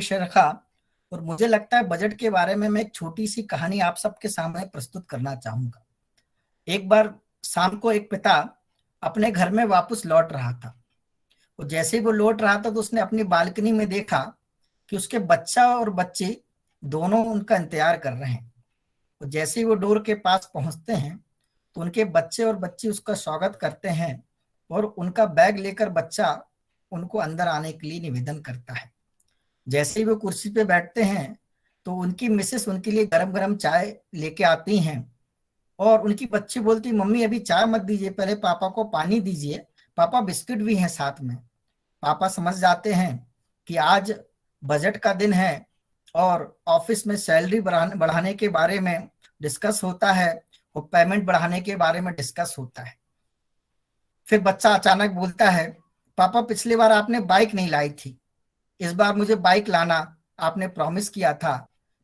विषय रखा। और मुझे लगता है बजट के बारे में मैं एक छोटी सी कहानी आप सबके सामने प्रस्तुत करना चाहूंगा। एक बार शाम को एक पिता अपने घर में वापस लौट रहा था। और जैसे ही वो लौट रहा था तो उसने अपनी बालकनी में देखा कि उसके बच्चा और बच्ची दोनों उनका इंतजार कर रहे हैं। और जैसे ही वो डोर के पास पहुंचते हैं तो उनके बच्चे और बच्ची उसका स्वागत करते हैं और उनका बैग लेकर बच्चा उनको अंदर आने के लिए निवेदन करता है। जैसे ही वो कुर्सी पे बैठते हैं तो उनकी मिसेस उनके लिए गरम गरम चाय लेके आती हैं। और उनकी बच्ची बोलती, मम्मी अभी चाय मत दीजिए, पहले पापा को पानी दीजिए, पापा बिस्किट भी हैं साथ में। पापा समझ जाते हैं कि आज बजट का दिन है और ऑफिस में सैलरी बढ़ाने के बारे में डिस्कस होता है और पेमेंट बढ़ाने के बारे में डिस्कस होता है। फिर बच्चा अचानक बोलता है, पापा पिछली बार आपने बाइक नहीं लाई थी, इस बार मुझे बाइक लाना आपने प्रॉमिस किया था।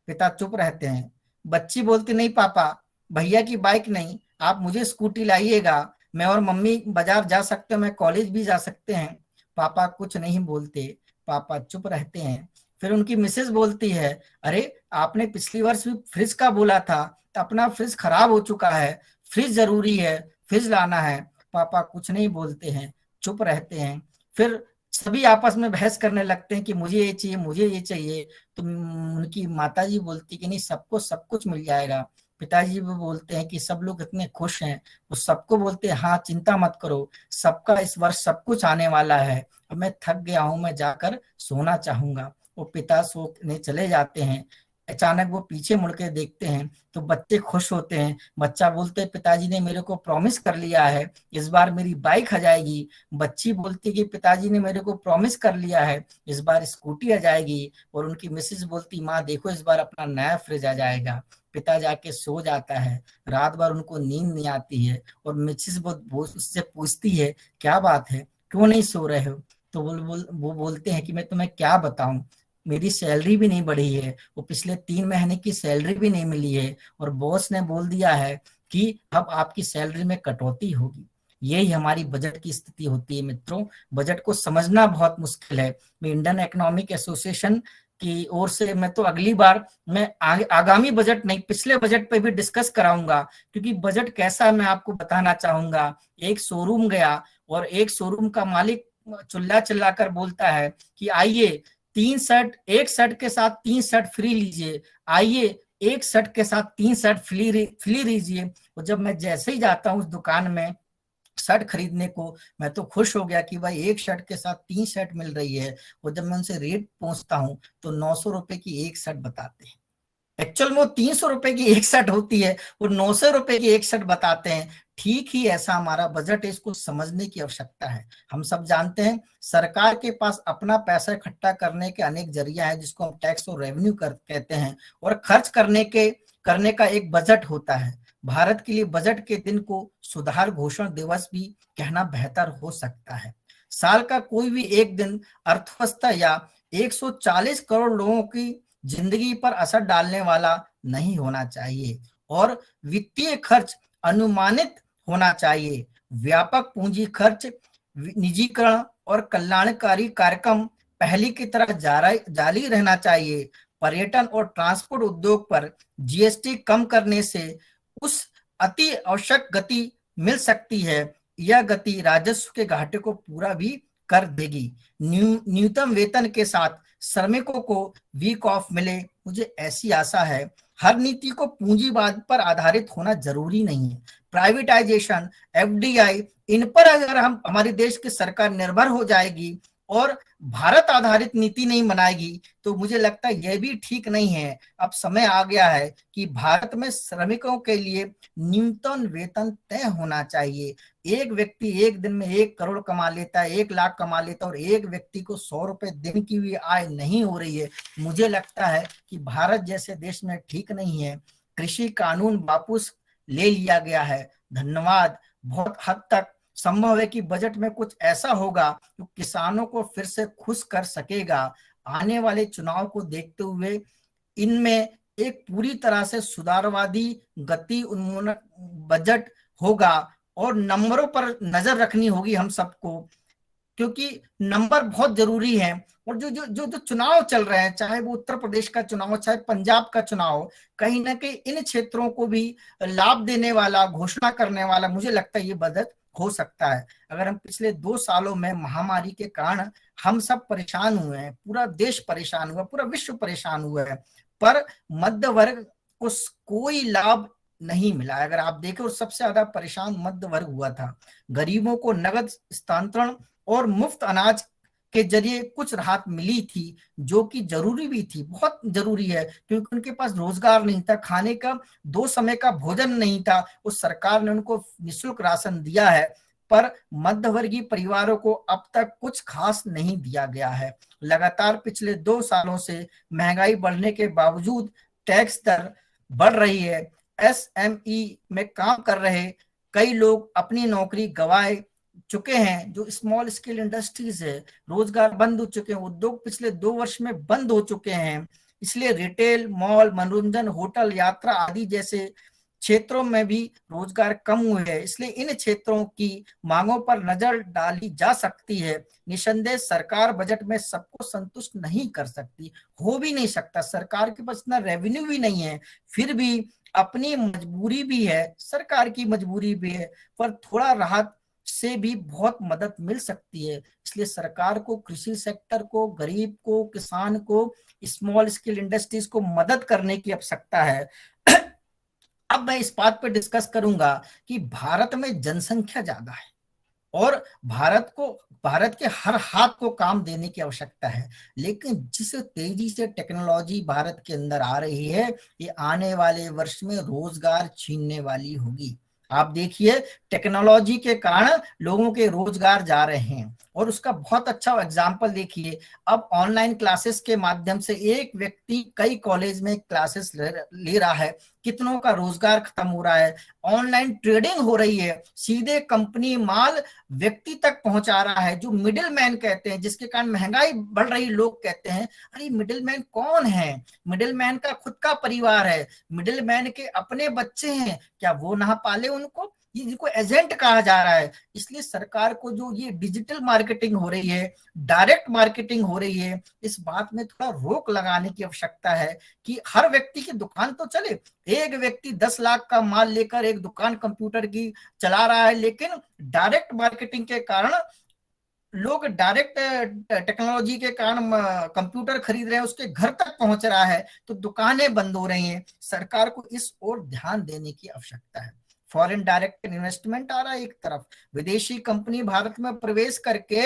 पिता चुप रहते हैं। बच्ची बोलती, नहीं पापा, भैया की बाइक नहीं, आप मुझे स्कूटी लाइएगा, मैं और मम्मी बाजार जा सकते हैं, मैं कॉलेज भी जा सकते हैं। पापा कुछ नहीं बोलते, पापा चुप रहते हैं। फिर उनकी मिसेस बोलती है, अरे आपने पिछली वर्ष भी फ्रिज का बोला था, तो अपना फ्रिज खराब हो चुका है, फ्रिज जरूरी है, फ्रिज लाना है। पापा कुछ नहीं बोलते हैं, चुप रहते हैं। फिर सभी आपस में बहस करने लगते हैं कि मुझे ये चाहिए, मुझे ये चाहिए। तो उनकी माताजी बोलती कि नहीं, सबको सब कुछ मिल जाएगा। पिताजी भी बोलते हैं कि सब लोग इतने खुश हैं। वो सबको बोलते हैं, हाँ चिंता मत करो, सबका इस वर्ष सब कुछ आने वाला है, अब मैं थक गया हूं, मैं जाकर सोना चाहूंगा। वो पिता सोने चले जाते हैं। अचानक वो पीछे मुड़ के देखते हैं तो बच्चे खुश होते हैं। बच्चा बोलते हैं, पिताजी ने मेरे को प्रॉमिस कर लिया है, इस बार मेरी बाइक आ जाएगी। बच्ची बोलती कि पिताजी ने मेरे को प्रॉमिस कर लिया है, इस बार स्कूटी आ जाएगी। और उनकी मिसेस बोलती, माँ देखो इस बार अपना नया फ्रिज आ जाएगा। पिता जाके सो जाता है। रात भर उनको नींद नहीं आती है और मिसेस उससे पूछती है, क्या बात है, क्यों नहीं सो रहे हो? तो वो बोलते हैं कि मैं तुम्हें क्या बताऊं, मेरी सैलरी भी नहीं बढ़ी है, वो पिछले 3 महीने की सैलरी भी नहीं मिली है, और बॉस ने बोल दिया है कि अब आपकी सैलरी में कटौती होगी। यही हमारी बजट की स्थिति होती है मित्रों। बजट को समझना बहुत मुश्किल है। मैं इंडियन इकोनॉमिक एसोसिएशन की ओर से मैं तो अगली बार मैं आगामी बजट नहीं, पिछले बजट पे भी डिस्कस कराऊंगा, क्योंकि बजट कैसा है मैं आपको बताना चाहूंगा। एक शोरूम गया और एक शोरूम का मालिक चिल्ला चिल्ला कर बोलता है कि आइए 3 शर्ट, एक शर्ट के साथ 3 शर्ट फ्री लीजिए, आइए एक शर्ट के साथ 3 शर्ट फ्री लीजिए। और जब मैं जैसे ही जाता हूँ उस दुकान में शर्ट खरीदने को, मैं तो खुश हो गया कि भाई एक शर्ट के साथ 3 शर्ट मिल रही है। और जब मैं उनसे रेट पूछता हूँ तो 900 रुपए की एक शर्ट बताते हैं। एक्चुअल में वो 300 रुपए की एक शर्ट होती है, वो 900 रुपए की एक शर्ट बताते हैं। ठीक ही ऐसा हमारा बजट है, इसको समझने की आवश्यकता है। हम सब जानते हैं सरकार के पास अपना पैसा इकट्ठा करने के अनेक जरिया है, जिसको हम टैक्स और रेवेन्यू कहते हैं, और खर्च करने का एक बजट होता है। भारत के लिए बजट के दिन को सुधार घोषणा दिवस भी कहना बेहतर हो सकता है। साल का कोई भी एक दिन अर्थव्यवस्था या 140 करोड़ लोगों की जिंदगी पर असर डालने वाला नहीं होना चाहिए, और वित्तीय खर्च अनुमानित होना चाहिए। व्यापक पूंजी खर्च, निजीकरण और कल्याणकारी कार्यक्रम पहले की तरह जारी रहना चाहिए। पर्यटन और ट्रांसपोर्ट उद्योग पर जीएसटी कम करने से उस अति आवश्यक गति मिल सकती है। यह गति राजस्व के घाटे को पूरा भी कर देगी। न्यूनतम वेतन के साथ श्रमिकों को वीक ऑफ मिले, मुझे ऐसी आशा है। हर नीति को पूंजीवाद पर आधारित होना जरूरी नहीं है। प्राइवेटाइजेशन, एफडीआई, इन पर अगर हमारे देश की सरकार निर्भर हो जाएगी और भारत आधारित नीति नहीं बनाएगी तो मुझे लगता है यह भी ठीक नहीं है। अब समय आ गया है कि भारत में श्रमिकों के लिए न्यूनतम वेतन तय होना चाहिए। एक व्यक्ति एक दिन में 1 करोड़ कमा लेता है, 1 लाख कमा लेता है, और एक व्यक्ति को 100 रुपए दिन की भी आय नहीं हो रही है। मुझे लगता है कि भारत जैसे देश में ठीक नहीं है। कृषि कानून वापस ले लिया गया है। धन्यवाद। बहुत हद तक संभव है कि बजट में कुछ ऐसा होगा जो किसानों को फिर से खुश कर सकेगा। आने वाले चुनाव को देखते हुए इनमें एक पूरी तरह से सुधारवादी गति उन्मूलक बजट होगा, और नंबरों पर नजर रखनी होगी हम सबको। क्योंकि नंबर बहुत जरूरी है। और जो जो जो जो चुनाव चल रहे हैं, चाहे वो उत्तर प्रदेश का चुनाव हो, चाहे पंजाब का चुनाव हो, कहीं ना कहीं इन क्षेत्रों को भी लाभ देने वाला, घोषणा करने वाला मुझे लगता है ये बजट हो सकता है। अगर हम पिछले 2 सालों में महामारी के कारण हम सब परेशान हुए हैं, पूरा देश परेशान हुआ, पूरा विश्व परेशान हुआ है, पर मध्य वर्ग को कोई लाभ नहीं मिला। अगर आप देखें, और सबसे ज्यादा परेशान मध्य वर्ग हुआ था। गरीबों को नगद स्थानांतरण और मुफ्त अनाज के जरिए कुछ राहत मिली थी, जो कि जरूरी भी थी, बहुत जरूरी है, क्योंकि उनके पास रोजगार नहीं था, खाने का 2 समय का भोजन नहीं था। उस सरकार ने उनको निःशुल्क राशन दिया है, पर मध्यवर्गीय परिवारों को अब तक कुछ खास नहीं दिया गया है। लगातार पिछले 2 सालों से महंगाई बढ़ने के बावजूद टैक्स दर बढ़ रही है। एसएमई में काम कर रहे कई लोग अपनी नौकरी गंवाए चुके हैं। जो स्मॉल स्केल इंडस्ट्रीज है, रोजगार बंद हो चुके हैं, उद्योग पिछले 2 वर्ष में बंद हो चुके हैं। इसलिए रिटेल, मॉल, मनोरंजन, होटल, यात्रा आदि जैसे क्षेत्रों में भी रोजगार कम हुए हैं। इसलिए इन क्षेत्रों की मांगों पर नजर डाली जा सकती है। निसंदेह सरकार बजट में सबको संतुष्ट नहीं कर सकती, हो भी नहीं सकता, सरकार के पास इतना रेवेन्यू भी नहीं है। फिर भी अपनी मजबूरी भी है, सरकार की मजबूरी भी है, पर थोड़ा राहत से भी बहुत मदद मिल सकती है। इसलिए सरकार को कृषि सेक्टर को, गरीब को, किसान को, स्मॉल स्केल इंडस्ट्रीज को मदद करने की आवश्यकता है। अब मैं इस बात पर डिस्कस करूंगा कि भारत में जनसंख्या ज्यादा है, और भारत के हर हाथ को काम देने की आवश्यकता है। लेकिन जिस तेजी से टेक्नोलॉजी भारत के अंदर आ रही है, ये आने वाले वर्ष में रोजगार छीनने वाली होगी। आप देखिए, टेक्नोलॉजी के कारण लोगों के रोजगार जा रहे हैं, और उसका बहुत अच्छा एग्जाम्पल देखिए। अब ऑनलाइन क्लासेस के माध्यम से एक व्यक्ति कई कॉलेज में क्लासेस ले रहा है, कितनों का रोजगार खत्म हो रहा है। ऑनलाइन ट्रेडिंग हो रही है, सीधे कंपनी माल व्यक्ति तक पहुंचा रहा है, जो मिडिल मैन कहते हैं, जिसके कारण महंगाई बढ़ रही। लोग कहते हैं अरे मिडिल मैन कौन है? मिडिल मैन का खुद का परिवार है, मिडिल मैन के अपने बच्चे हैं, क्या वो ना पाले उनको? ये जिनको एजेंट कहा जा रहा है। इसलिए सरकार को जो ये डिजिटल मार्केटिंग हो रही है, डायरेक्ट मार्केटिंग हो रही है, इस बात में थोड़ा रोक लगाने की आवश्यकता है कि हर व्यक्ति की दुकान तो चले। एक व्यक्ति 10 लाख का माल लेकर एक दुकान कंप्यूटर की चला रहा है, लेकिन डायरेक्ट मार्केटिंग के कारण लोग डायरेक्ट टेक्नोलॉजी के कारण कंप्यूटर खरीद रहे हैं, उसके घर तक पहुंच रहा है, तो दुकानें बंद हो रही हैं। सरकार को इस ओर ध्यान देने की आवश्यकता है। फॉरेन डायरेक्ट इन्वेस्टमेंट आ रहा है एक तरफ, विदेशी कंपनी भारत में प्रवेश करके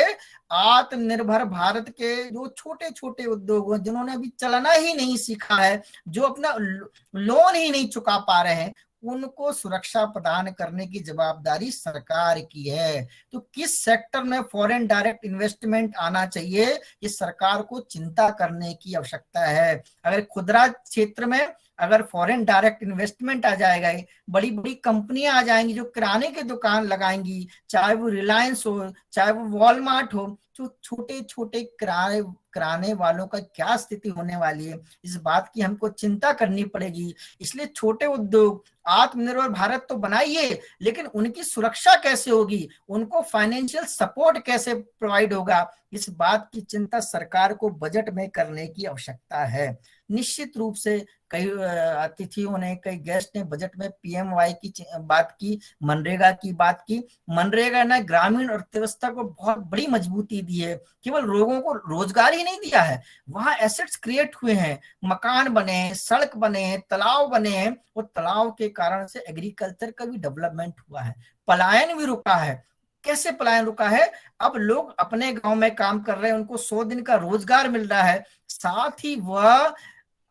आत्मनिर्भर भारत के जो छोटे छोटे उद्योग हैं, जिन्होंने अभी चलना ही नहीं सीखा है, जो अपना लोन ही नहीं चुका पा रहे हैं, उनको सुरक्षा प्रदान करने की जवाबदारी सरकार की है। तो किस सेक्टर में फॉरेन डायरेक्ट इन्वेस्टमेंट आना चाहिए, ये सरकार को चिंता करने की आवश्यकता है। अगर खुदरा क्षेत्र में अगर फॉरेन डायरेक्ट इन्वेस्टमेंट आ जाएगा, बड़ी बड़ी कंपनियां आ जाएंगी जो किराने की दुकान लगाएंगी, चाहे वो रिलायंस हो, चाहे वो वॉलमार्ट हो, जो छोटे छोटे किराने वालों का क्या स्थिति होने वाली है, इस बात की हमको चिंता करनी पड़ेगी। इसलिए छोटे उद्योग, आत्मनिर्भर भारत तो बनाइए, लेकिन उनकी सुरक्षा कैसे होगी, उनको फाइनेंशियल सपोर्ट कैसे प्रोवाइड होगा, इस बात की चिंता सरकार को बजट में करने की आवश्यकता है। निश्चित रूप से कई अतिथियों ने, कई गेस्ट ने बजट में पीएमवाई की बात की, मनरेगा की बात की। मनरेगा ने ग्रामीण अर्थव्यवस्था को बहुत बड़ी मजबूती दी है, केवल लोगों को रोजगार ही नहीं दिया है, वहां एसेट्स क्रिएट हुए हैं, मकान बने हैं, सड़क बने हैं, तालाब बने हैं, और तालाब के कारण से एग्रीकल्चर का भी डेवलपमेंट हुआ है, पलायन भी रुका है। कैसे पलायन रुका है? अब लोग अपने गांव में काम कर रहे हैं, उनको 100 दिन का रोजगार मिल रहा है, साथ ही वह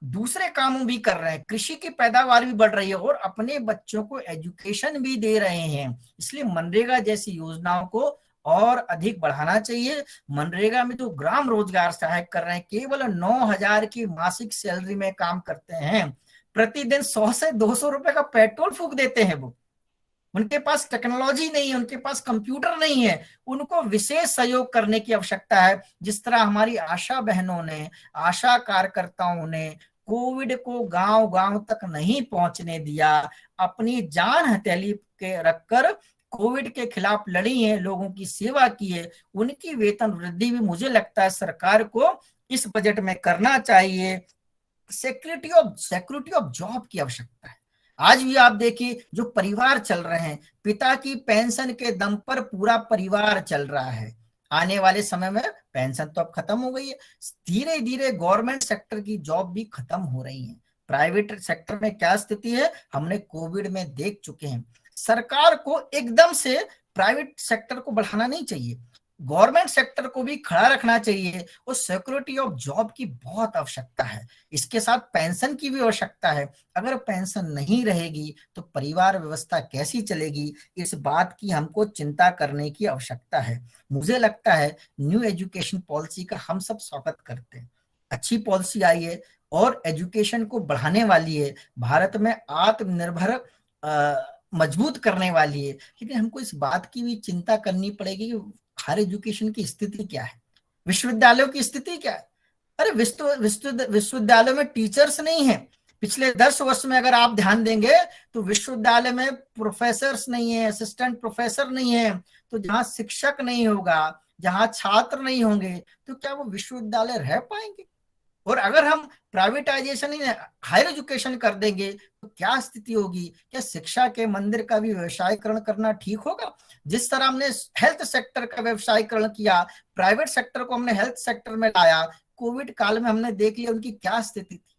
दूसरे कामों भी कर रहे हैं, कृषि की पैदावार भी बढ़ रही है, और अपने बच्चों को एजुकेशन भी दे रहे हैं। इसलिए मनरेगा जैसी योजनाओं को और अधिक बढ़ाना चाहिए। मनरेगा में जो ग्राम रोजगार सहायक कर रहे हैं, केवल 9,000 की मासिक सैलरी में काम करते हैं, प्रतिदिन 100 से 200 रुपए का पेट्रोल फूक देते हैं। वो, उनके पास टेक्नोलॉजी नहीं है, उनके पास कंप्यूटर नहीं है, उनको विशेष सहयोग करने की आवश्यकता है। जिस तरह हमारी आशा बहनों ने, आशा कार्यकर्ताओं ने कोविड को गांव गांव तक नहीं पहुंचने दिया, अपनी जान हथेली के रखकर कोविड के खिलाफ लड़ी है, लोगों की सेवा की है, उनकी वेतन वृद्धि भी मुझे लगता है सरकार को इस बजट में करना चाहिए। सिक्योरिटी ऑफ जॉब की आवश्यकता है। आज भी आप देखिए जो परिवार चल रहे हैं, पिता की पेंशन के दम पर पूरा परिवार चल रहा है। आने वाले समय में पेंशन तो अब खत्म हो गई है, धीरे धीरे गवर्नमेंट सेक्टर की जॉब भी खत्म हो रही है। प्राइवेट सेक्टर में क्या स्थिति है हमने कोविड में देख चुके हैं। सरकार को एकदम से प्राइवेट सेक्टर को बढ़ाना नहीं चाहिए, गवर्नमेंट सेक्टर को भी खड़ा रखना चाहिए, और सिक्योरिटी ऑफ जॉब की बहुत आवश्यकता है। इसके साथ पेंशन की भी आवश्यकता है। अगर पेंशन नहीं रहेगी तो परिवार व्यवस्था कैसी चलेगी, इस बात की हमको चिंता करने की आवश्यकता है। मुझे लगता है न्यू एजुकेशन पॉलिसी का हम सब स्वागत करते हैं, अच्छी पॉलिसी आई है और एजुकेशन को बढ़ाने वाली है, भारत में आत्मनिर्भर मजबूत करने वाली है। लेकिन हमको इस बात की भी चिंता करनी पड़ेगी कि हायर एजुकेशन की स्थिति क्या है, विश्वविद्यालयों की स्थिति क्या है। अरे विश्वविद्यालयों में टीचर्स नहीं है। पिछले 10 वर्ष में अगर आप ध्यान देंगे तो विश्वविद्यालय में प्रोफेसर्स नहीं है, असिस्टेंट प्रोफेसर नहीं है। तो जहां शिक्षक नहीं होगा, जहां छात्र नहीं होंगे, तो क्या वो विश्वविद्यालय रह पाएंगे? और अगर हम प्राइवेटाइजेशन ही हायर एजुकेशन कर देंगे तो क्या स्थिति होगी? क्या शिक्षा के मंदिर का भी व्यवसायीकरण करना ठीक होगा? जिस तरह हमने हेल्थ सेक्टर का व्यवसायीकरण किया, प्राइवेट सेक्टर को हमने हेल्थ सेक्टर में लाया, कोविड काल में हमने देख लिया उनकी क्या स्थिति थी,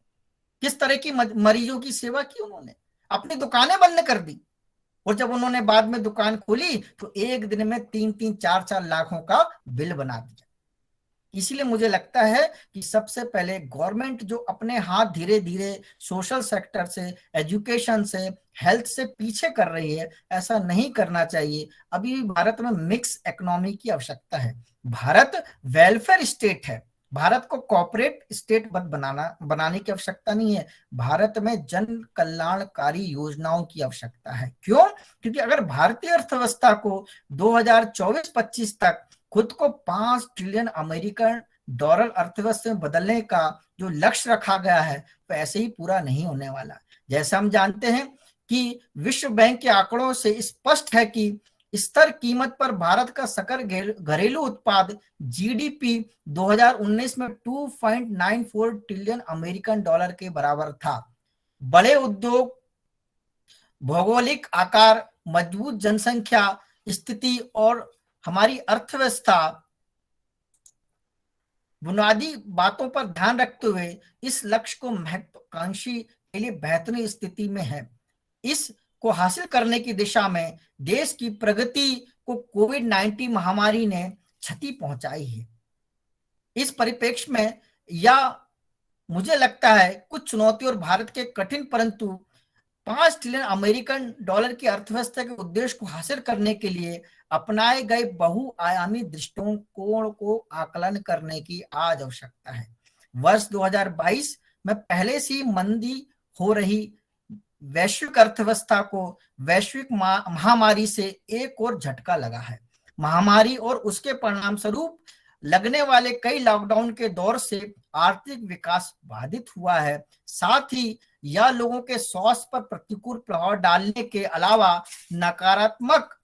किस तरह की मरीजों की सेवा की उन्होंने, अपनी दुकानें बंद कर दी। और जब उन्होंने बाद में दुकान खोली तो एक दिन में 3-3, 4-4 लाखों का बिल बना दिया। इसीलिए मुझे लगता है कि सबसे पहले गवर्नमेंट जो अपने हाथ धीरे धीरे सोशल सेक्टर से, एजुकेशन से, हेल्थ से पीछे कर रही है, ऐसा नहीं करना चाहिए। अभी भी भारत में मिक्स इकोनॉमी की आवश्यकता है। भारत वेलफेयर स्टेट है, भारत को कॉर्पोरेट स्टेट बनाने की आवश्यकता नहीं है। भारत में जन कल्याणकारी योजनाओं की आवश्यकता है। क्यों? क्योंकि अगर भारतीय अर्थव्यवस्था को 2024-25 तक खुद को 5 ट्रिलियन अमेरिकन डॉलर अर्थव्यवस्था में बदलने का जो लक्ष्य रखा गया है तो ऐसे ही पूरा नहीं होने वाला। जैसा हम जानते हैं कि विश्व बैंक के आंकड़ों से स्पष्ट है कि स्तर कीमत पर भारत का सकल घरेलू उत्पाद जीडीपी 2019 में 2.94 ट्रिलियन अमेरिकन डॉलर के बराबर था। बड़े उद्योग, भौगोलिक आकार, मजबूत जनसंख्या स्थिति और हमारी अर्थव्यवस्था बुनियादी बातों पर ध्यान रखते हुए इस लक्ष्य को महत्वाकांक्षी के लिए बेहतरीन स्थिति में है। इस को हासिल करने की दिशा में देश की प्रगति को कोविड-19 महामारी ने क्षति पहुंचाई है। इस परिप्रेक्ष्य में या मुझे लगता है कुछ चुनौती और भारत के कठिन परंतु 5 ट्रिलियन अमेरिकन डॉलर की अर्थव्यवस्था के उद्देश्य को हासिल करने के लिए अपनाए गए बहुआयामी दृष्टिकोण को आकलन करने की आज आवश्यकता है। वर्ष 2022 में पहले से ही मंदी हो रही वैश्विक अर्थव्यवस्था को वैश्विक महामारी से एक और झटका लगा है। महामारी और उसके परिणाम स्वरूप लगने वाले कई लॉकडाउन के दौर से आर्थिक विकास बाधित हुआ है। साथ ही यह लोगों के स्वास्थ्य पर प्रतिकूल प्रभाव डालने के अलावा नकारात्मक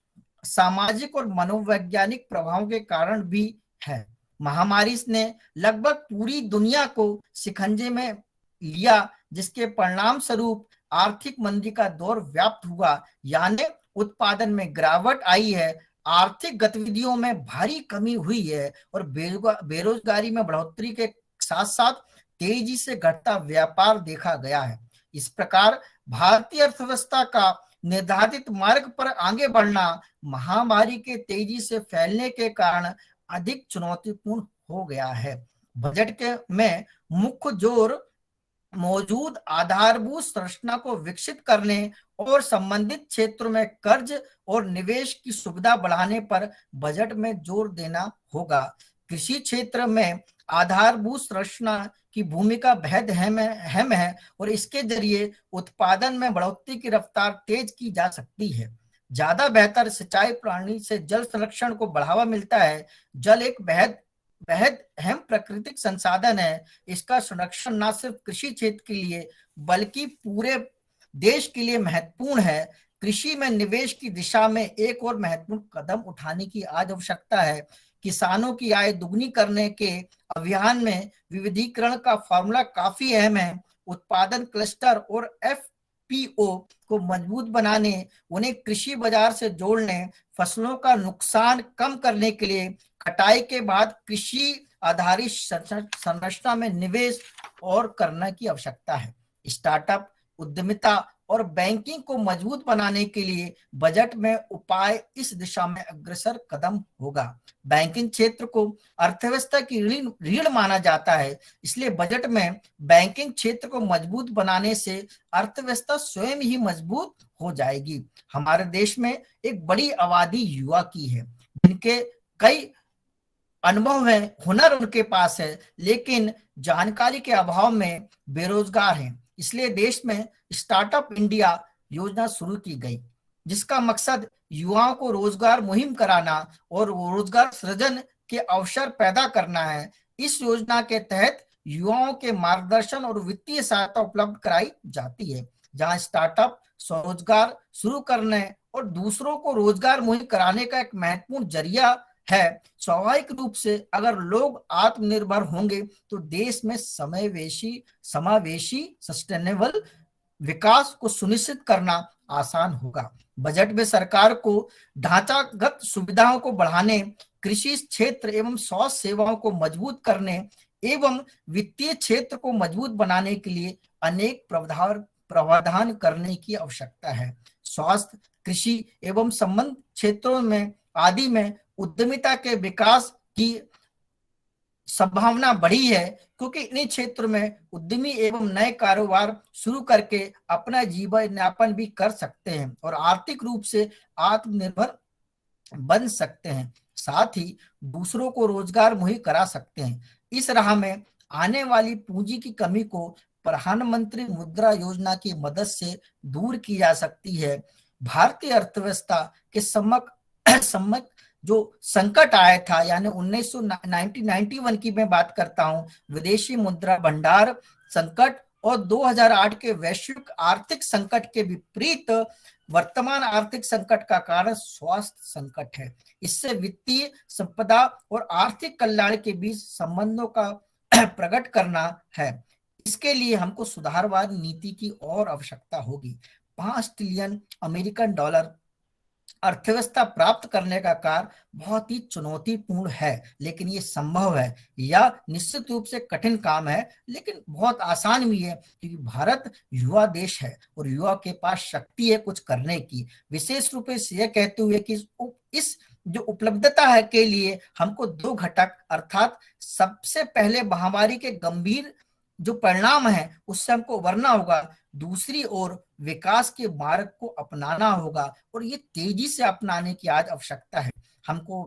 सामाजिक और मनोवैज्ञानिक प्रभावों के कारण भी है। महामारी ने लगभग पूरी दुनिया को शिकंजे में लिया, जिसके परिणाम स्वरूप आर्थिक मंदी का दौर व्याप्त हुआ, यानी उत्पादन में गिरावट आई है, आर्थिक गतिविधियों में भारी कमी हुई है और बेरोजगारी में बढ़ोतरी के साथ साथ तेजी से घटता व्यापार देखा गया है। इस प्रकार भारतीय अर्थव्यवस्था का निर्धारित मार्ग पर आगे बढ़ना महामारी के तेजी से फैलने के कारण अधिक चुनौतीपूर्ण हो गया है। बजट के में मुख्य जोर मौजूद आधारभूत संरचना को विकसित करने और संबंधित क्षेत्रों में कर्ज और निवेश की सुविधा बढ़ाने पर बजट में जोर देना होगा। कृषि क्षेत्र में आधारभूत संरचना की भूमिका बेहद अहम है और इसके जरिए उत्पादन में बढ़ोतरी की रफ्तार तेज की जा सकती है। ज्यादा बेहतर सिंचाई प्रणाली से जल संरक्षण को बढ़ावा मिलता है। जल एक बेहद अहम प्राकृतिक संसाधन है। इसका संरक्षण न सिर्फ कृषि क्षेत्र के लिए बल्कि पूरे देश के लिए महत्वपूर्ण है। कृषि में निवेश की दिशा में एक और महत्वपूर्ण कदम उठाने की आज आवश्यकता है। किसानों की आय दुगनी करने के अभियान में विविधीकरण का फॉर्मूला काफी अहम है। उत्पादन क्लस्टर और एफपीओ को मजबूत बनाने, उन्हें कृषि बाजार से जोड़ने, फसलों का नुकसान कम करने के लिए कटाई के बाद कृषि आधारित संरचना में निवेश और करने की आवश्यकता है। स्टार्टअप, उद्यमिता और बैंकिंग को मजबूत बनाने के लिए बजट में उपाय इस दिशा में अग्रसर कदम होगा। बैंकिंग क्षेत्र को अर्थव्यवस्था की रीढ़ माना जाता है, इसलिए बजट में बैंकिंग क्षेत्र को मजबूत बनाने से अर्थव्यवस्था स्वयं ही मजबूत हो जाएगी। हमारे देश में एक बड़ी आबादी युवा की है, जिनके कई अनुभव है, हुनर उनके पास है, लेकिन जानकारी के अभाव में बेरोजगार हैं। इसलिए देश में स्टार्टअप इंडिया योजना शुरू की गई, जिसका मकसद युवाओं को रोजगार मुहिम कराना और रोजगार सृजन के अवसर पैदा करना है। इस योजना के तहत युवाओं के मार्गदर्शन और वित्तीय सहायता उपलब्ध कराई जाती है, जहां स्टार्टअप स्वरोजगार शुरू करने और दूसरों को रोजगार मुहैया कराने का एक महत्वपूर्ण जरिया है। स्वाभाविक रूप से अगर लोग आत्मनिर्भर होंगे तो देश में समावेशी सस्टेनेबल विकास को सुनिश्चित करना आसान होगा। बजट में सरकार को ढांचागत सुविधाओं को बढ़ाने, कृषि क्षेत्र एवं स्वास्थ्य सेवाओं को मजबूत करने एवं वित्तीय क्षेत्र को मजबूत बनाने के लिए अनेक प्रावधान करने की आवश्यकता है। स्वास्थ्य, कृषि एवं संबंध क्षेत्रों में आदि में उद्यमिता के विकास की संभावना बढ़ी है, क्योंकि इन्हीं क्षेत्रों में उद्यमी एवं नए कारोबार शुरू करके अपना जीवन यापन भी कर सकते हैं और आर्थिक रूप से आत्मनिर्भर बन सकते हैं, साथ ही दूसरों को रोजगार मुहैया करा सकते हैं। इस राह में आने वाली पूंजी की कमी को प्रधानमंत्री मुद्रा योजना की मदद से दूर की जा सकती है। भारतीय अर्थव्यवस्था के सम्मक जो संकट आया था, यानी 1991 की मैं बात करता हूं, विदेशी मुद्रा भंडार संकट और 2008 के वैश्विक आर्थिक संकट के विपरीत वर्तमान आर्थिक संकट का कारण स्वास्थ्य संकट है। इससे वित्तीय संपदा और आर्थिक कल्याण के बीच संबंधों का प्रकट करना है। इसके लिए हमको सुधारवाद नीति की और आवश्यकता होगी। 5 ट्रिलियन अमेरिकन डॉलर अर्थव्यवस्था प्राप्त करने का कार्य बहुत ही चुनौतीपूर्ण है, लेकिन ये संभव है। यह निश्चित रूप से कठिन काम है, लेकिन बहुत आसान भी है, क्योंकि भारत युवा देश है और युवा के पास शक्ति है कुछ करने की। विशेष रूप से यह कहते हुए कि इस जो उपलब्धता है के लिए हमको 2 घटक, अर्थात सबसे पहले महामारी के गंभीर जो परिणाम है उससे हमको उबरना होगा, दूसरी ओर विकास के मार्ग को अपनाना होगा, और ये तेजी से अपनाने की आज आवश्यकता है। हमको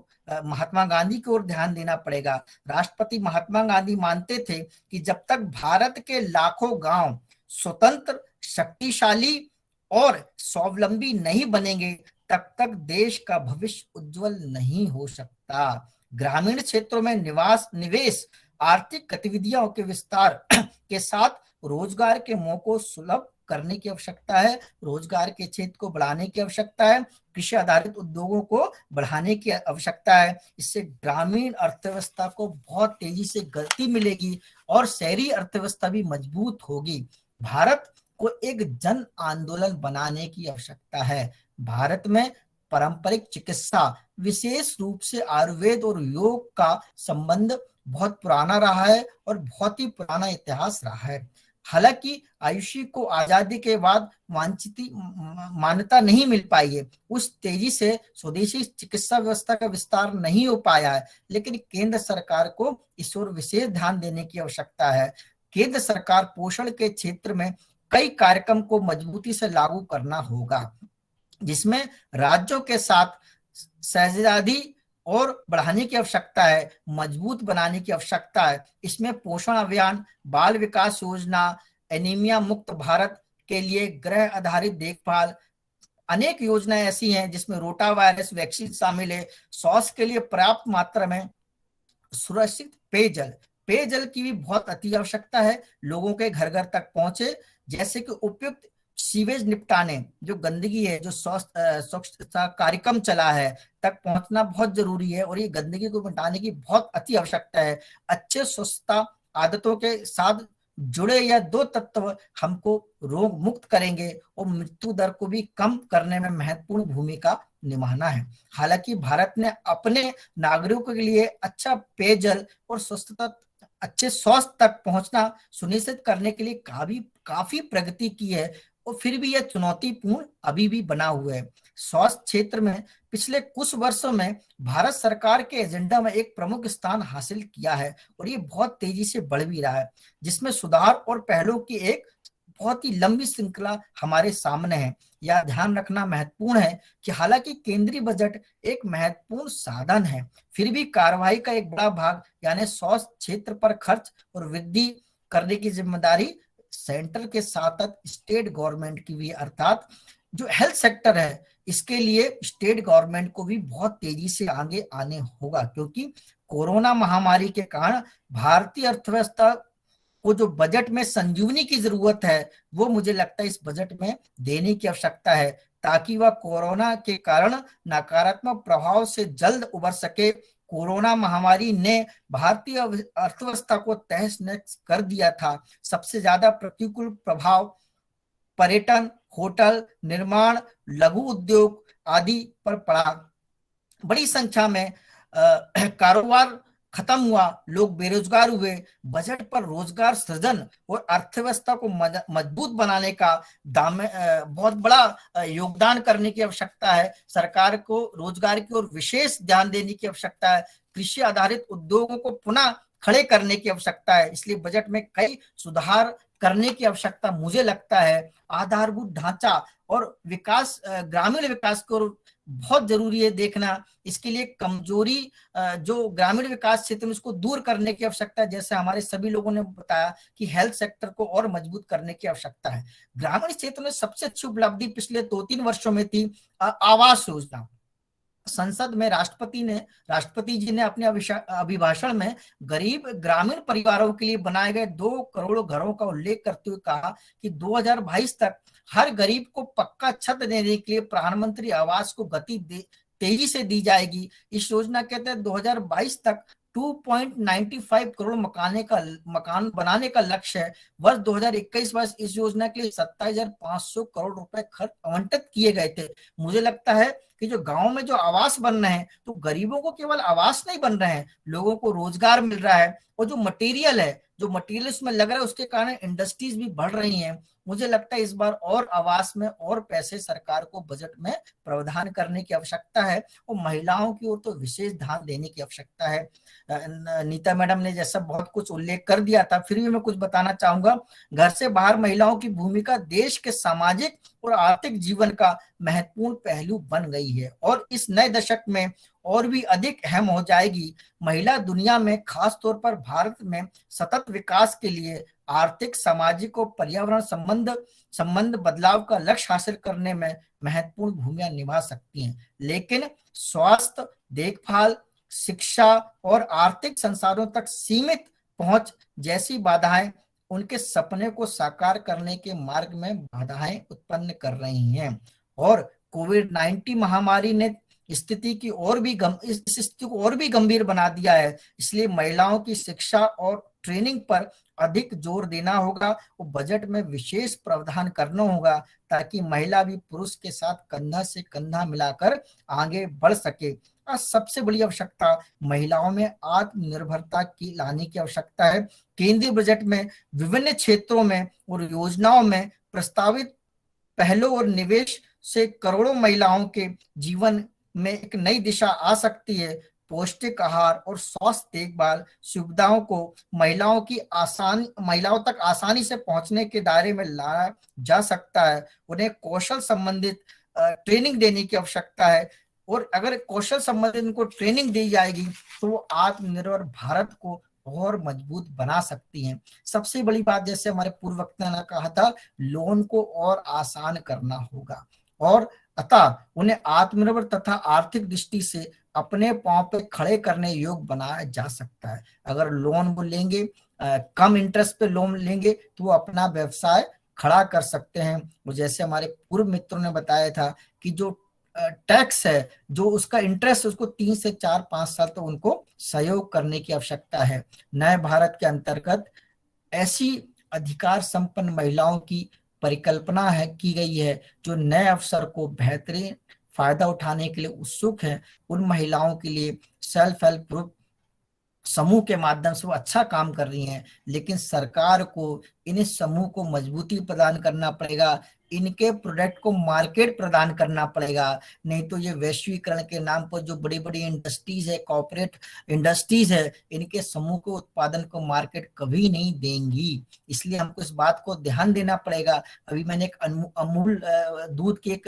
महात्मा गांधी की ओर ध्यान देना पड़ेगा। राष्ट्रपति महात्मा गांधी मानते थे कि जब तक भारत के लाखों गांव स्वतंत्र, शक्तिशाली और स्वावलंबी नहीं बनेंगे, तब तक देश का भविष्य उज्जवल नहीं हो सकता। ग्रामीण क्षेत्रों में निवेश, आर्थिक गतिविधियों के विस्तार के साथ रोजगार के मौकों सुलभ करने की आवश्यकता है। रोजगार के क्षेत्र को बढ़ाने की आवश्यकता है। कृषि आधारित उद्योगों को बढ़ाने की आवश्यकता है। इससे ग्रामीण अर्थव्यवस्था को बहुत तेजी से गति मिलेगी और शहरी अर्थव्यवस्था भी मजबूत होगी। भारत को एक जन आंदोलन बनाने की आवश्यकता है। भारत में पारंपरिक चिकित्सा, विशेष रूप से आयुर्वेद और योग का संबंध बहुत पुराना रहा है और बहुत ही पुराना इतिहास रहा है। हालांकि आयुषी को आजादी के बाद वांछित मान्यता नहीं मिल पाई है, उस तेजी से स्वदेशी चिकित्सा व्यवस्था का विस्तार नहीं हो पाया है, लेकिन केंद्र सरकार को इस ओर विशेष ध्यान देने की आवश्यकता है। केंद्र सरकार पोषण के क्षेत्र में कई कार्यक्रम को मजबूती से लागू करना होगा, जिसमें राज्यों के साथ साझेदारी और बढ़ाने की आवश्यकता है, मजबूत बनाने की आवश्यकता है। इसमें पोषण अभियान, बाल विकास योजना, एनीमिया मुक्त भारत के लिए ग्रह आधारित देखभाल, अनेक योजनाएं ऐसी हैं जिसमें रोटा वायरस वैक्सीन शामिल है। स्वास्थ्य के लिए पर्याप्त मात्रा में सुरक्षित पेयजल की भी बहुत अति आवश्यकता है, लोगों के घर घर तक पहुंचे, जैसे कि उपयुक्त सीवेज निपटाने, जो गंदगी है, जो स्वच्छता कार्यक्रम चला है तक पहुंचना बहुत जरूरी है, और ये गंदगी को मिटाने की बहुत अति आवश्यकता है। अच्छे स्वच्छता आदतों के साथ जुड़े यह दो तत्व हमको रोग मुक्त करेंगे और मृत्यु दर को भी कम करने में महत्वपूर्ण भूमिका निभाना है। हालांकि भारत ने अपने नागरिकों के लिए अच्छा पेयजल और स्वच्छता, अच्छे स्वास्थ्य तक पहुंचना सुनिश्चित करने के लिए काफी प्रगति की है, और फिर भी यह चुनौतीपूर्ण अभी भी बना हुआ है। स्वास्थ्य क्षेत्र में पिछले कुछ वर्षों में भारत सरकार के एजेंडा में एक प्रमुख स्थान हासिल किया है, और ये बहुत तेजी से बढ़ भी रहा है, जिसमें सुधार और पहलों की एक बहुत ही लंबी श्रृंखला हमारे सामने है। यह ध्यान रखना महत्वपूर्ण है कि हालांकि केंद्रीय बजट एक महत्वपूर्ण साधन है, फिर भी कार्रवाई का एक बड़ा भाग यानी स्वास्थ्य क्षेत्र पर खर्च और वृद्धि करने की जिम्मेदारी सेंटर के साथ साथ स्टेट गवर्नमेंट की भी, अर्थात जो हेल्थ सेक्टर है इसके लिए स्टेट गवर्नमेंट को भी बहुत तेजी से आगे आने होगा, क्योंकि कोरोना महामारी के कारण भारतीय अर्थव्यवस्था को जो बजट में संजीवनी की जरूरत है वो मुझे लगता है इस बजट में देने की आवश्यकता है, ताकि वह कोरोना के कारण नकारात्मक प्रभाव से जल्द उबर सके। कोरोना महामारी ने भारतीय अर्थव्यवस्था को तहस नहस कर दिया था। सबसे ज्यादा प्रतिकूल प्रभाव पर्यटन, होटल, निर्माण, लघु उद्योग आदि पर पड़ा। बड़ी संख्या में कारोबार खत्म हुआ, लोग बेरोजगार हुए। बजट पर रोजगार सृजन और अर्थव्यवस्था को मजबूत बनाने का बहुत बड़ा योगदान करने की आवश्यकता है। सरकार को रोजगार की ओर विशेष ध्यान देने की आवश्यकता है। कृषि आधारित उद्योगों को पुनः खड़े करने की आवश्यकता है, इसलिए बजट में कई सुधार करने की आवश्यकता मुझे लगता है। आधारभूत ढांचा और विकास, ग्रामीण विकास को बहुत जरूरी है देखना। इसके लिए कमजोरी जो ग्रामीण विकास क्षेत्र में उसको दूर करने की आवश्यकता है, जैसे हमारे सभी लोगों ने बताया कि हेल्थ सेक्टर को और मजबूत करने की आवश्यकता है। ग्रामीण क्षेत्र में सबसे अच्छी उपलब्धि पिछले 2-3 वर्षों में थी आवास योजना। संसद में राष्ट्रपति जी ने अपने अभिभाषण में गरीब ग्रामीण परिवारों के लिए बनाए गए 2 करोड़ घरों का उल्लेख करते हुए कहा कि 2022 तक हर गरीब को पक्का छत देने के लिए प्रधानमंत्री आवास को तेजी से दी जाएगी। इस योजना के तहत 2022 तक 2.95 करोड़ मकान बनाने का लक्ष्य है। वर्ष 2021 इस योजना के लिए 27,500 करोड़ रुपए खर्च आवंटित किए गए थे। मुझे लगता है कि जो गांव में जो आवास बन रहे हैं, तो गरीबों को केवल आवास नहीं बन रहे हैं, लोगों को रोजगार मिल रहा है, और जो मटेरियल उसमें लग रहा है उसके कारण इंडस्ट्रीज भी बढ़ रही हैं। मुझे लगता है इस बार और आवास में और पैसे सरकार को बजट में प्रावधान करने की आवश्यकता है, और महिलाओं की ओर तो विशेष ध्यान देने की आवश्यकता है। नीता मैडम ने जैसा बहुत कुछ उल्लेख कर दिया था, फिर भी मैं कुछ बताना चाहूंगा। घर से बाहर महिलाओं की भूमिका देश के सामाजिक और आर्थिक जीवन का महत्वपूर्ण पहलू बन गई है, और इस नए दशक में और भी अधिक अहम हो जाएगी। महिला दुनिया में, खास तौर पर भारत में सतत विकास के लिए आर्थिक, सामाजिक और पर्यावरण संबंध बदलाव का लक्ष्य हासिल करने में महत्वपूर्ण भूमिका निभा सकती हैं। लेकिन स्वास्थ्य देखभाल, शिक्षा और आर्थिक संसाधनों तक सीमित पहुंच जैसी बाधाएं उनके सपने को साकार करने के मार्ग में बाधाएं उत्पन्न कर रही हैं। और कोविड-19 महामारी ने इस स्थिति को और भी गंभीर बना दिया है। इसलिए महिलाओं की शिक्षा और ट्रेनिंग पर अधिक जोर देना होगा और बजट में विशेष प्रावधान करना होगा, ताकि महिला भी पुरुष के साथ कंधा से कंधा मिलाकर आगे बढ़ सके। और सबसे बड़ी आवश्यकता महिलाओं में आत्मनिर्भरता की लाने की आवश्यकता है। केंद्रीय बजट में विभिन्न क्षेत्रों में और योजनाओं में प्रस्तावित पहलों और निवेश से करोड़ों महिलाओं के जीवन में एक नई दिशा आ सकती है। पौष्टिक आहार और स्वास्थ्य देखभाल सुविधाओं को महिलाओं तक आसानी से पहुंचने के दायरे में लाया जा सकता है। उन्हें कौशल संबंधित ट्रेनिंग देने की आवश्यकता है, और अगर कौशल संबंधित उनको ट्रेनिंग दी जाएगी तो वो आत्मनिर्भर भारत को और मजबूत बना सकती हैं। सबसे बड़ी बात, जैसे हमारे पूर्व वक्ता ने कहा था, लोन को और आसान करना होगा, और अतः उन्हें आत्मनिर्भर तथा आर्थिक दृष्टि से अपने पांव पे खड़े करने योग्य बनाया जा सकता है। अगर लोन वो लेंगे, कम इंटरेस्ट पे लोन लेंगे, तो वो अपना व्यवसाय खड़ा कर सकते हैं। और जैसे हमारे पूर्व मित्रों ने बताया था कि जो टैक्स है, जो उसका इंटरेस्ट, उसको 3 से 4 5 साल तो उनको सहयोग करने की आवश्यकता है। नए भारत के अंतर्गत ऐसी अधिकार संपन्न महिलाओं की परिकल्पना है की गई है जो नए अवसर को बेहतरीन फायदा उठाने के लिए उत्सुक है। उन महिलाओं के लिए सेल्फ हेल्प ग्रुप समूह के माध्यम से वो अच्छा काम कर रही हैं, लेकिन सरकार को इन समूह को मजबूती प्रदान करना पड़ेगा, इनके प्रोडक्ट को मार्केट प्रदान करना पड़ेगा। नहीं तो ये वैश्वीकरण के नाम पर जो बड़ी बड़ी इंडस्ट्रीज है, कॉर्पोरेट इंडस्ट्रीज है, इनके समूह को उत्पादन को मार्केट कभी नहीं देंगी। इसलिए हमको इस बात को ध्यान देना पड़ेगा। अभी मैंने एक अमूल दूध की एक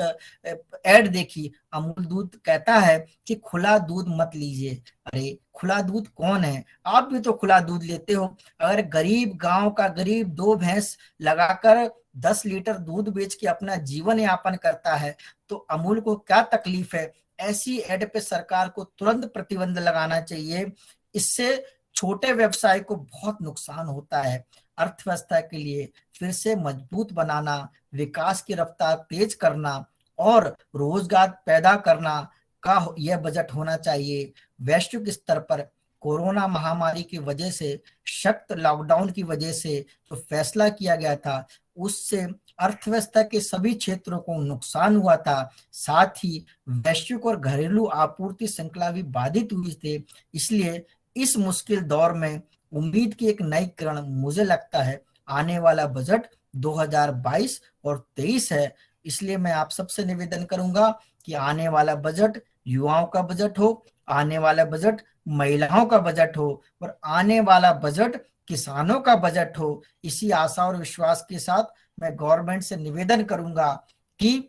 एड देखी। अमूल दूध कहता है कि खुला दूध मत लीजिए। अरे खुला दूध कौन है? आप भी तो खुला दूध लेते हो। अगर गरीब गांव का गरीब 2 भैंस लगाकर 10 लीटर दूध बेच के अपना जीवन यापन करता है, तो अमूल को क्या तकलीफ है? ऐसी एड पे सरकार को तुरंत प्रतिबंध लगाना चाहिए। इससे छोटे व्यवसाय को बहुत नुकसान होता है। अर्थव्यवस्था के लिए फिर से मजबूत बनाना, विकास की रफ्तार तेज करना और रोजगार पैदा करना का यह बजट होना चाहिए। वैश्विक स्तर पर कोरोना महामारी की वजह से, सख्त लॉकडाउन की वजह से जो फैसला किया गया था, उससे अर्थव्यवस्था के सभी क्षेत्रों को नुकसान हुआ था। साथ ही वैश्विक और घरेलू आपूर्ति श्रृंखला भी बाधित हुई थी। इसलिए इस मुश्किल दौर में उम्मीद की एक नई किरण मुझे लगता है आने वाला बजट 2022 और 23 है। इसलिए मैं आप सबसे निवेदन करूंगा कि आने वाला बजट युवाओं का बजट हो, आने वाला बजट महिलाओं का बजट हो और आने वाला बजट किसानों का बजट हो। इसी आशा और विश्वास के साथ मैं गवर्नमेंट से निवेदन करूंगा कि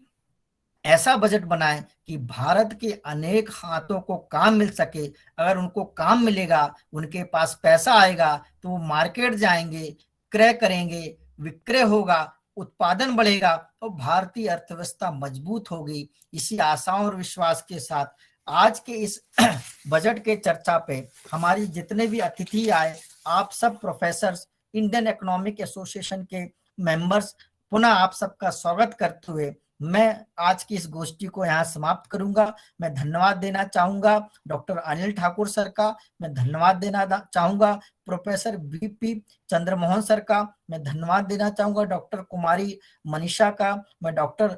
ऐसा बजट बनाए कि भारत के अनेक हाथों को काम मिल सके। अगर उनको काम मिलेगा, उनके पास पैसा आएगा, तो वो मार्केट जाएंगे, क्रय करेंगे, विक्रय होगा, उत्पादन बढ़ेगा और भारतीय अर्थव्यवस्था मजबूत होगी। इसी आशाओं और विश्वास के साथ आज के इस बजट के चर्चा पे हमारी जितने भी अतिथि आए, आप सब प्रोफेसर्स, इंडियन इकोनॉमिक एसोसिएशन के मेंबर्स, पुनः आप सबका स्वागत करते हुए मैं आज की इस गोष्ठी को यहाँ समाप्त करूंगा। मैं धन्यवाद देना चाहूंगा डॉक्टर अनिल ठाकुर सर का, मैं धन्यवाद देना चाहूंगा प्रोफेसर बीपी चंद्रमोहन सर का, मैं धन्यवाद देना चाहूंगा डॉक्टर कुमारी मनीषा का, मैं डॉक्टर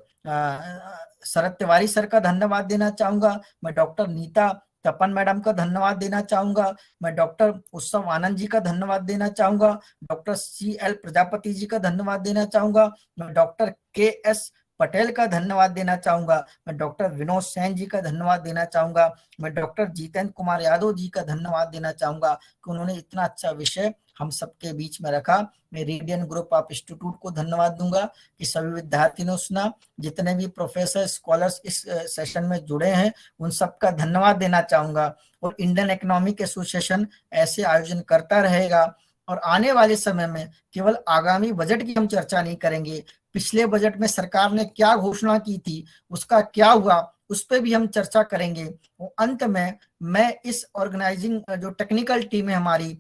शरद तिवारी सर का धन्यवाद देना चाहूंगा, मैं डॉक्टर नीता तपन मैडम का धन्यवाद देना चाहूंगा, मैं डॉक्टर उत्सव आनंद जी का धन्यवाद देना चाहूंगा, डॉक्टर CL प्रजापति जी का धन्यवाद देना चाहूंगा, मैं डॉक्टर KS पटेल का धन्यवाद देना चाहूंगा, मैं डॉक्टर विनोद सेन जी का धन्यवाद देना चाहूंगा, मैं डॉक्टर जितेंद्र कुमार यादव जी का धन्यवाद देना चाहूंगा कि उन्होंने इतना अच्छा विषय हम सबके बीच में रखा। मैं रेडियन ग्रुप ऑफ इंस्टीट्यूट को धन्यवाद दूंगा कि सभी विद्यार्थियों ने सुना। जितने भी प्रोफेसर स्कॉलर्स इस सेशन में जुड़े हैं, उन सबका धन्यवाद देना चाहूंगा। और इंडियन इकोनॉमिक एसोसिएशन ऐसे आयोजन करता रहेगा। और आने वाले समय में केवल आगामी बजट की हम चर्चा नहीं करेंगे, पिछले बजट में सरकार ने क्या घोषणा की थी, उसका क्या हुआ, उस पर भी हम चर्चा करेंगे। और अंत में मैं इस ऑर्गेनाइजिंग जो टेक्निकल टीम है हमारी,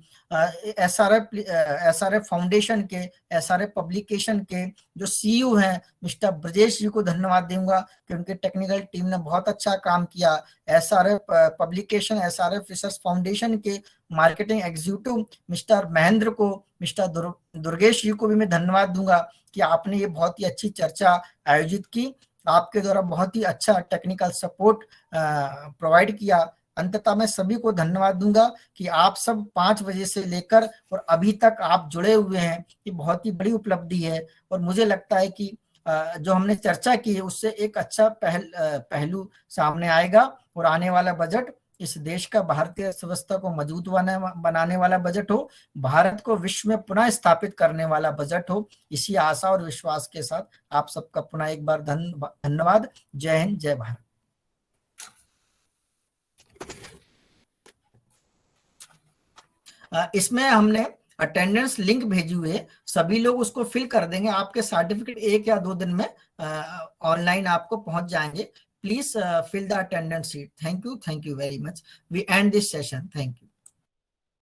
SRF फाउंडेशन के, SRF पब्लिकेशन के जो CEO हैं मिस्टर ब्रजेश जी को धन्यवाद दूंगा कि उनके टेक्निकल टीम ने बहुत अच्छा काम किया। SRF publication, SRF research foundation के मार्केटिंग एग्जीक्यूटिव मिस्टर महेंद्र को, मिस्टर दुर्गेश जी को भी मैं धन्यवाद दूंगा कि आपने ये बहुत ही अच्छी चर्चा आयोजित की। आपके द्वारा बहुत ही अच्छा टेक्निकल सपोर्ट प्रोवाइड किया। अंततः मैं सभी को धन्यवाद दूंगा कि आप सब 5 बजे से लेकर और अभी तक आप जुड़े हुए हैं। ये बहुत ही बड़ी उपलब्धि है और मुझे लगता है कि जो हमने चर्चा की है उससे एक अच्छा पहलू सामने आएगा और आने वाला बजट इस देश का भारतीय अर्थव्यवस्था को मजबूत बनाने वाला बजट हो, भारत को विश्व में पुनः स्थापित करने वाला बजट हो। इसी आशा और विश्वास के साथ आप सबका पुनः एक बार धन्यवाद। जय हिंद, जय भारत। इसमें हमने अटेंडेंस लिंक भेजी हुई है, सभी लोग उसको फिल कर देंगे। आपके सर्टिफिकेट 1 या 2 दिन में ऑनलाइन आपको पहुंच जाएंगे। Please fill the attendance sheet. Thank you very much. We end this session. Thank you.